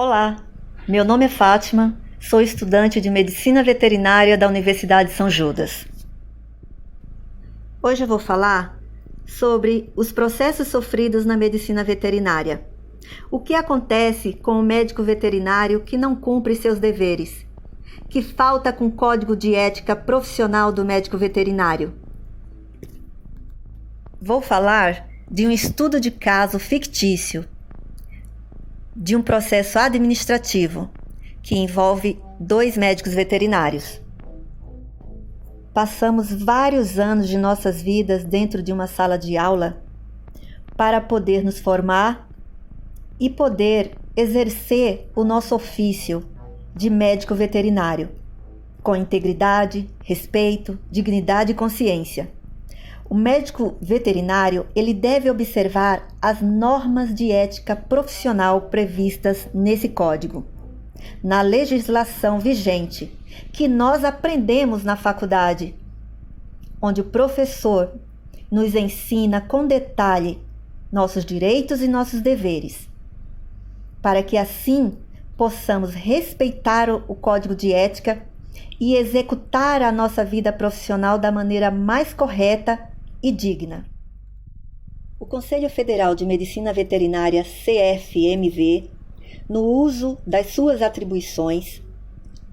Olá, meu nome é Fátima, sou estudante de Medicina Veterinária da Universidade São Judas. Hoje eu vou falar sobre os processos sofridos na medicina veterinária. O que acontece com o médico veterinário que não cumpre seus deveres, que falta com o código de ética profissional do médico veterinário. Vou falar de um estudo de caso fictício, de um processo administrativo que envolve 2 médicos veterinários. Passamos vários anos de nossas vidas dentro de uma sala de aula para poder nos formar e poder exercer o nosso ofício de médico veterinário, com integridade, respeito, dignidade e consciência. O médico veterinário, ele deve observar as normas de ética profissional previstas nesse código, na legislação vigente, que nós aprendemos na faculdade, onde o professor nos ensina com detalhe nossos direitos e nossos deveres, para que assim possamos respeitar o código de ética e executar a nossa vida profissional da maneira mais correta e digna. O Conselho Federal de Medicina Veterinária, CFMV, no uso das suas atribuições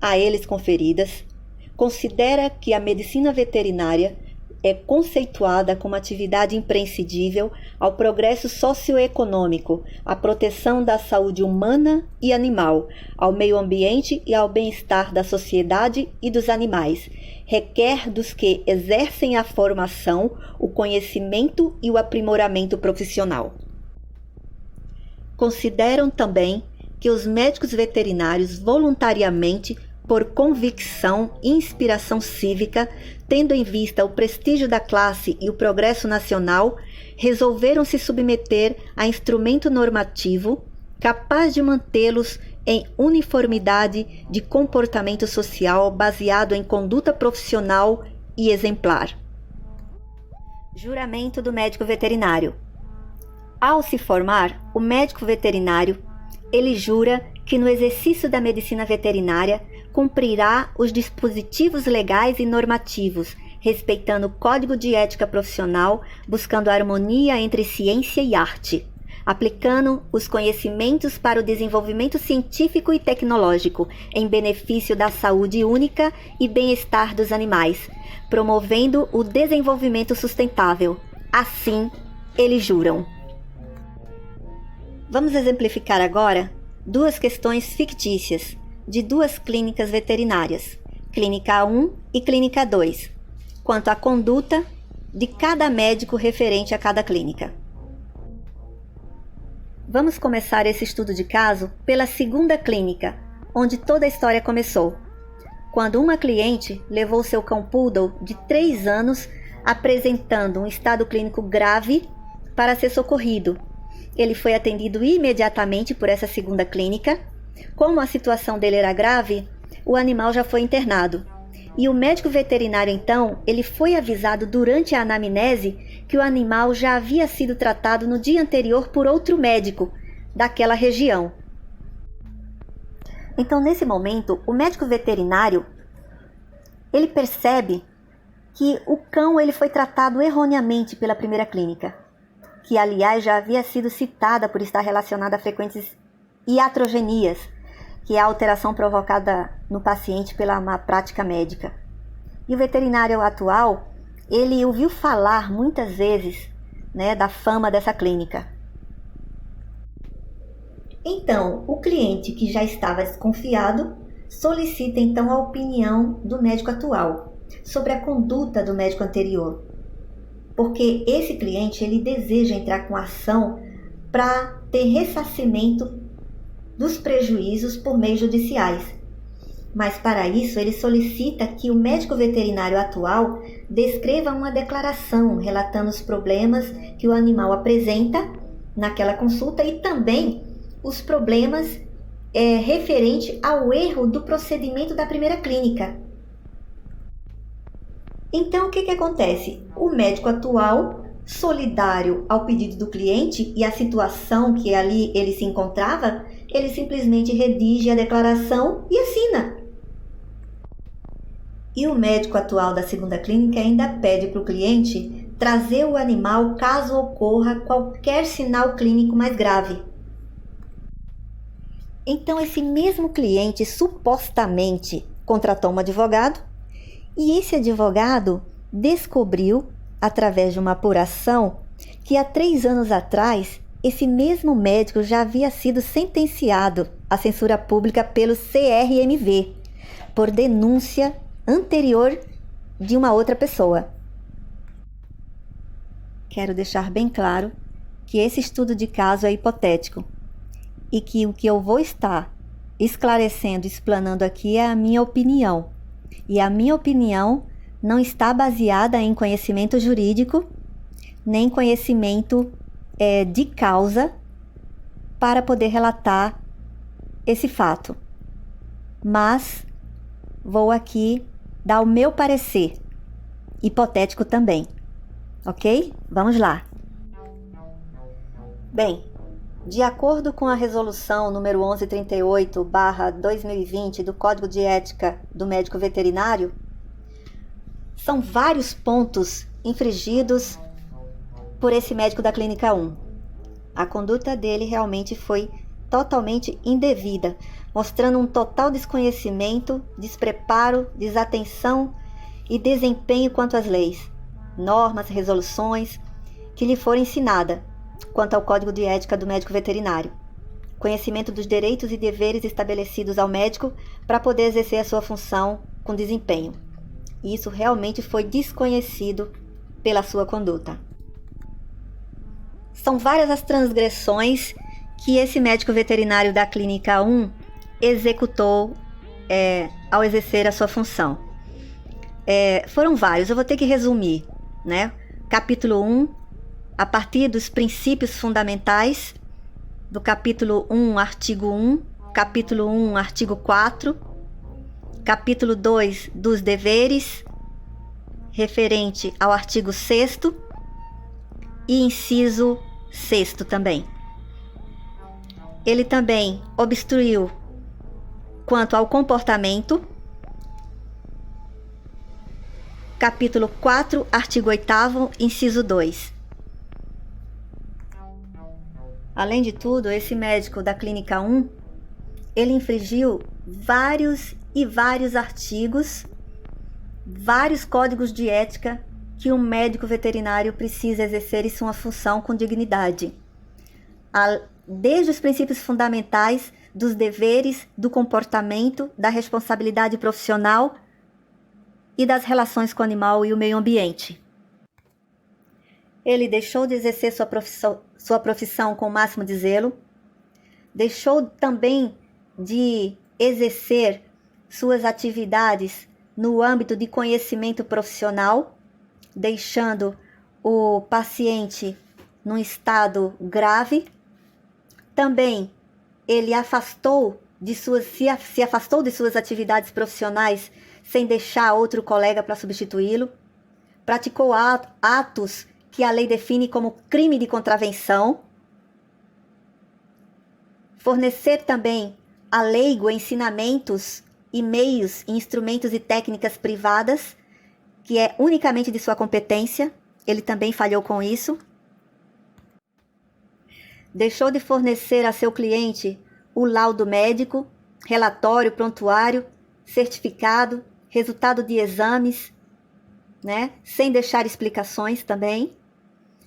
a eles conferidas, considera que a medicina veterinária é conceituada como atividade imprescindível ao progresso socioeconômico, à proteção da saúde humana e animal, ao meio ambiente e ao bem-estar da sociedade e dos animais. Requer dos que exercem a formação, o conhecimento e o aprimoramento profissional. Consideram também que os médicos veterinários voluntariamente, por convicção e inspiração cívica, tendo em vista o prestígio da classe e o progresso nacional, resolveram se submeter a instrumento normativo capaz de mantê-los em uniformidade de comportamento social baseado em conduta profissional e exemplar. Juramento do médico veterinário. Ao se formar, o médico veterinário, ele jura que no exercício da medicina veterinária cumprirá os dispositivos legais e normativos, respeitando o código de ética profissional, buscando a harmonia entre ciência e arte, aplicando os conhecimentos para o desenvolvimento científico e tecnológico, em benefício da saúde única e bem-estar dos animais, promovendo o desenvolvimento sustentável. Assim, eles juram. Vamos exemplificar agora 2 questões fictícias de 2 clínicas veterinárias, Clínica 1 e Clínica 2, quanto à conduta de cada médico referente a cada clínica. Vamos começar esse estudo de caso pela 2ª clínica, onde toda a história começou, quando uma cliente levou seu cão poodle de 3 anos apresentando um estado clínico grave para ser socorrido. Ele foi atendido imediatamente por essa 2ª clínica. Como a situação dele era grave, o animal já foi internado. E o médico veterinário, então, ele foi avisado durante a anamnese que o animal já havia sido tratado no dia anterior por outro médico daquela região. Então, nesse momento, o médico veterinário, ele percebe que o cão ele foi tratado erroneamente pela primeira clínica, que aliás já havia sido citada por estar relacionada a frequentes iatrogenias, que é a alteração provocada no paciente pela má prática médica. E o veterinário atual, ele ouviu falar muitas vezes, da fama dessa clínica. Então, o cliente que já estava desconfiado solicita então a opinião do médico atual sobre a conduta do médico anterior, porque esse cliente ele deseja entrar com ação para ter ressarcimento dos prejuízos por meios judiciais. Mas para isso ele solicita que o médico veterinário atual descreva uma declaração relatando os problemas que o animal apresenta naquela consulta e também os problemas referente ao erro do procedimento da primeira clínica. Então o que acontece? O médico atual solidário ao pedido do cliente e à situação que ali ele se encontrava, ele simplesmente redige a declaração e assina. E o médico atual da segunda clínica ainda pede para o cliente trazer o animal caso ocorra qualquer sinal clínico mais grave. Então, esse mesmo cliente supostamente contratou um advogado e esse advogado descobriu, através de uma apuração, que há 3 anos atrás esse mesmo médico já havia sido sentenciado à censura pública pelo CRMV por denúncia anterior de uma outra pessoa. Quero deixar bem claro que esse estudo de caso é hipotético e que o que eu vou estar esclarecendo, explanando aqui é a minha opinião. E a minha opinião não está baseada em conhecimento jurídico, nem conhecimento de causa para poder relatar esse fato. Mas vou aqui dar o meu parecer, hipotético também. Ok? Vamos lá. Bem, de acordo com a resolução número 1138/2020 do Código de Ética do Médico Veterinário, são vários pontos infringidos por esse médico da Clínica 1. A conduta dele realmente foi totalmente indevida, mostrando um total desconhecimento, despreparo, desatenção e desempenho quanto às leis, normas, resoluções que lhe foram ensinadas quanto ao Código de Ética do Médico Veterinário. Conhecimento dos direitos e deveres estabelecidos ao médico para poder exercer a sua função com desempenho. E isso realmente foi desconhecido pela sua conduta. São várias as transgressões que esse médico veterinário da Clínica 1 executou ao exercer a sua função. Foram vários, eu vou ter que resumir, né? Capítulo 1, a partir dos princípios fundamentais, do capítulo 1, artigo 1, capítulo 1, artigo 4, capítulo 2, dos deveres, referente ao artigo 6º e inciso 6º também. Ele também obstruiu quanto ao comportamento, capítulo 4, artigo 8º, inciso 2. Além de tudo, esse médico da Clínica 1, ele infringiu vários artigos, vários códigos de ética que um médico veterinário precisa exercer em sua função com dignidade. Desde os princípios fundamentais dos deveres, do comportamento, da responsabilidade profissional e das relações com o animal e o meio ambiente. Ele deixou de exercer sua profissão com o máximo de zelo, deixou também de exercer suas atividades no âmbito de conhecimento profissional, deixando o paciente num estado grave. Também ele se afastou de suas atividades profissionais sem deixar outro colega para substituí-lo, praticou atos que a lei define como crime de contravenção, fornecer também a leigo ensinamentos e meios, instrumentos e técnicas privadas, que é unicamente de sua competência, ele também falhou com isso. Deixou de fornecer a seu cliente o laudo médico, relatório, prontuário, certificado, resultado de exames, né? Sem deixar explicações também.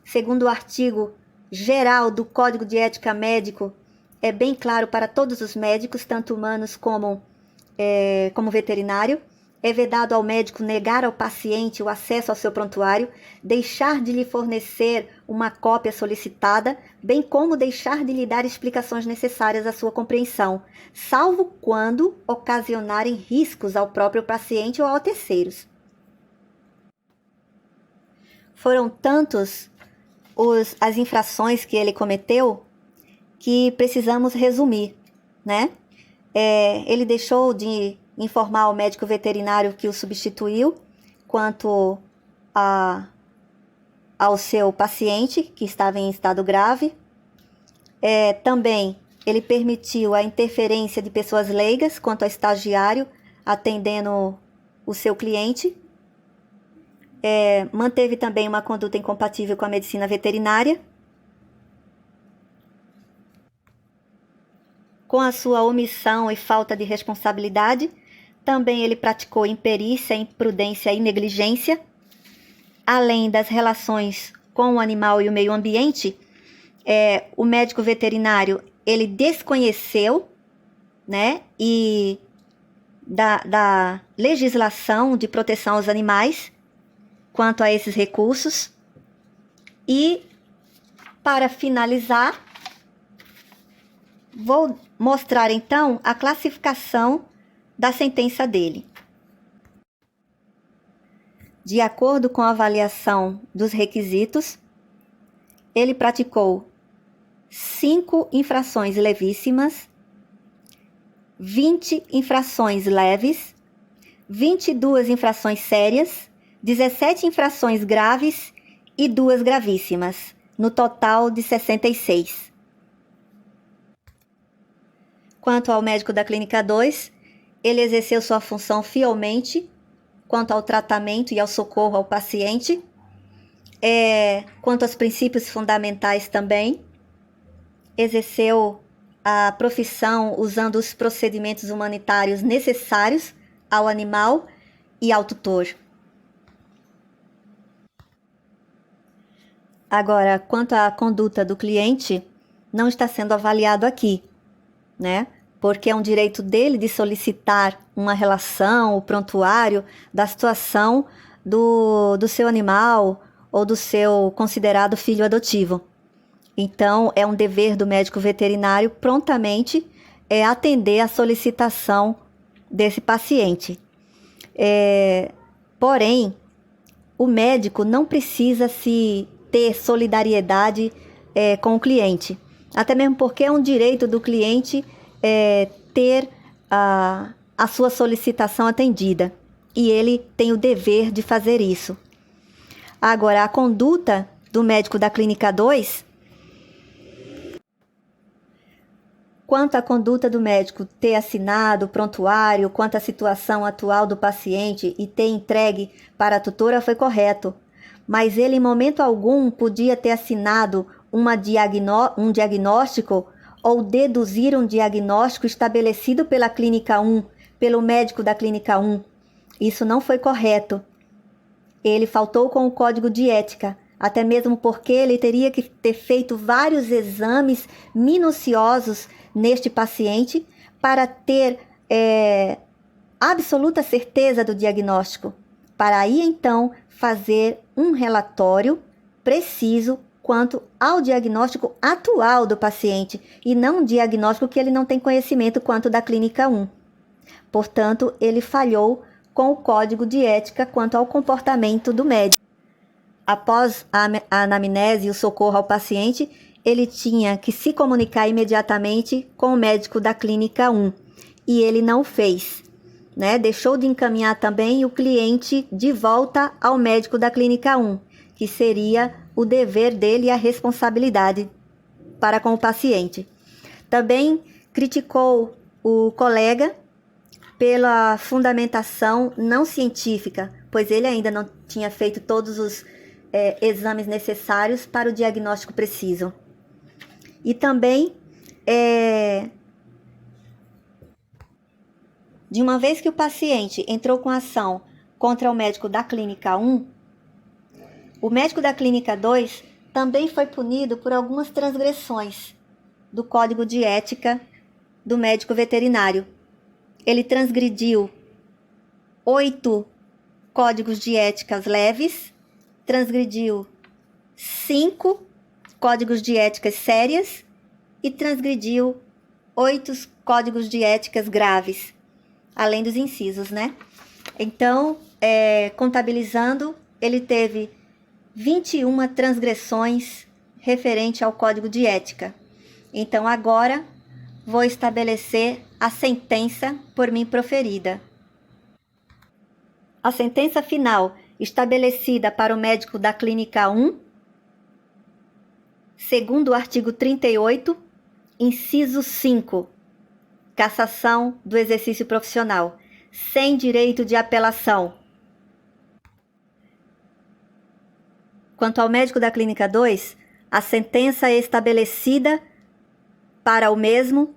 Segundo o artigo geral do Código de Ética Médico, é bem claro para todos os médicos, tanto humanos como veterinário. É vedado ao médico negar ao paciente o acesso ao seu prontuário, deixar de lhe fornecer uma cópia solicitada, bem como deixar de lhe dar explicações necessárias à sua compreensão, salvo quando ocasionarem riscos ao próprio paciente ou a terceiros. Foram tantos as infrações que ele cometeu que precisamos resumir, né? Ele deixou de informar ao médico veterinário que o substituiu quanto ao seu paciente, que estava em estado grave. Também ele permitiu a interferência de pessoas leigas quanto ao estagiário atendendo o seu cliente. Manteve também uma conduta incompatível com a medicina veterinária. Com a sua omissão e falta de responsabilidade, também ele praticou imperícia, imprudência e negligência. Além das relações com o animal e o meio ambiente, o médico veterinário ele desconheceu, né, e da legislação de proteção aos animais quanto a esses recursos. E, para finalizar, vou mostrar então a classificação da sentença dele. De acordo com a avaliação dos requisitos, ele praticou 5 infrações levíssimas, 20 infrações leves, 22 infrações sérias, 17 infrações graves e 2 gravíssimas, no total de 66. Quanto ao médico da Clínica 2, ele exerceu sua função fielmente quanto ao tratamento e ao socorro ao paciente, quanto aos princípios fundamentais também. Exerceu a profissão usando os procedimentos humanitários necessários ao animal e ao tutor. Agora, quanto à conduta do cliente, não está sendo avaliado aqui, né? Porque é um direito dele de solicitar uma relação, o prontuário da situação do seu animal ou do seu considerado filho adotivo. Então, é um dever do médico veterinário prontamente atender a solicitação desse paciente. Porém, o médico não precisa se ter solidariedade com o cliente, até mesmo porque é um direito do cliente ter a sua solicitação atendida, e ele tem o dever de fazer isso. Agora, a conduta do médico da Clínica 2, quanto à conduta do médico ter assinado o prontuário, quanto à situação atual do paciente e ter entregue para a tutora, foi correto, mas ele em momento algum podia ter assinado um diagnóstico ou deduzir um diagnóstico estabelecido pela Clínica 1, pelo médico da Clínica 1. Isso não foi correto. Ele faltou com o código de ética, até mesmo porque ele teria que ter feito vários exames minuciosos neste paciente para ter absoluta certeza do diagnóstico, para aí então fazer um relatório preciso quanto ao diagnóstico atual do paciente e não um diagnóstico que ele não tem conhecimento quanto da Clínica 1. Portanto, ele falhou com o código de ética quanto ao comportamento do médico. Após a anamnese e o socorro ao paciente, ele tinha que se comunicar imediatamente com o médico da Clínica 1 e ele não fez, né? Deixou de encaminhar também o cliente de volta ao médico da Clínica 1, que seria o dever dele e a responsabilidade para com o paciente. Também criticou o colega pela fundamentação não científica, pois ele ainda não tinha feito todos os exames necessários para o diagnóstico preciso. E também, de uma vez que o paciente entrou com ação contra o médico da Clínica 1, o médico da Clínica 2 também foi punido por algumas transgressões do Código de Ética do médico veterinário. Ele transgrediu 8 códigos de éticas leves, transgrediu 5 códigos de éticas sérias e transgrediu 8 códigos de éticas graves, além dos incisos, né? Então, contabilizando, ele teve 21 transgressões referente ao Código de Ética. Então, agora, vou estabelecer a sentença por mim proferida. A sentença final estabelecida para o médico da Clínica 1 segundo o artigo 38, inciso 5, cassação do exercício profissional, sem direito de apelação. Quanto ao médico da Clínica 2, a sentença é estabelecida para o mesmo,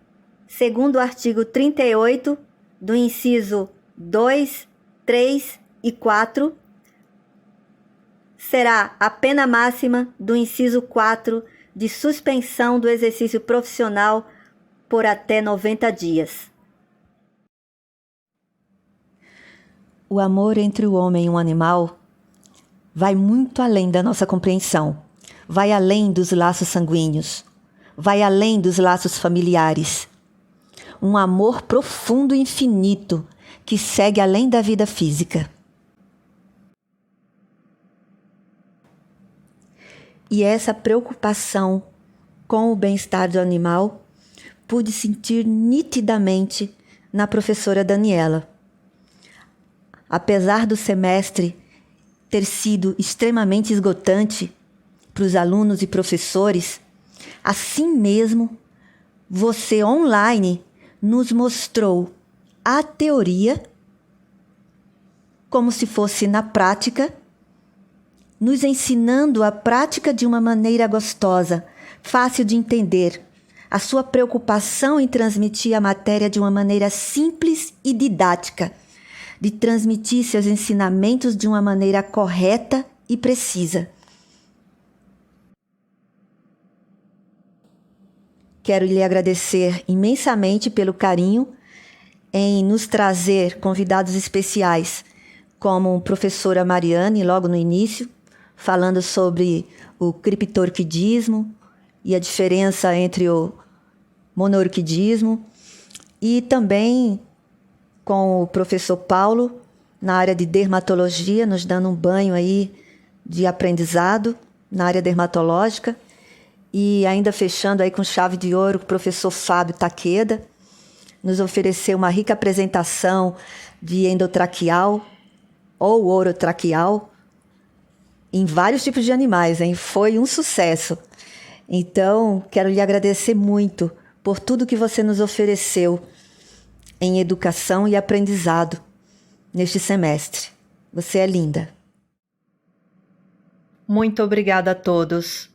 segundo o artigo 38, do inciso 2, 3 e 4, será a pena máxima do inciso 4 de suspensão do exercício profissional por até 90 dias. O amor entre o homem e um animal vai muito além da nossa compreensão, vai além dos laços sanguíneos, vai além dos laços familiares. Um amor profundo e infinito que segue além da vida física. E essa preocupação com o bem-estar do animal pude sentir nitidamente na professora Daniela. Apesar do semestre ter sido extremamente esgotante para os alunos e professores, assim mesmo, você online nos mostrou a teoria como se fosse na prática, nos ensinando a prática de uma maneira gostosa, fácil de entender, a sua preocupação em transmitir a matéria de uma maneira simples e didática, de transmitir seus ensinamentos de uma maneira correta e precisa. Quero lhe agradecer imensamente pelo carinho em nos trazer convidados especiais, como a professora Mariane, logo no início, falando sobre o criptorquidismo e a diferença entre o monorquidismo, e também com o professor Paulo, na área de dermatologia, nos dando um banho aí de aprendizado na área dermatológica, e ainda fechando aí com chave de ouro, o professor Fábio Taqueda nos ofereceu uma rica apresentação de endotraqueal ou orotraqueal, em vários tipos de animais, hein? Foi um sucesso. Então, quero lhe agradecer muito por tudo que você nos ofereceu em educação e aprendizado neste semestre. Você é linda. Muito obrigada a todos.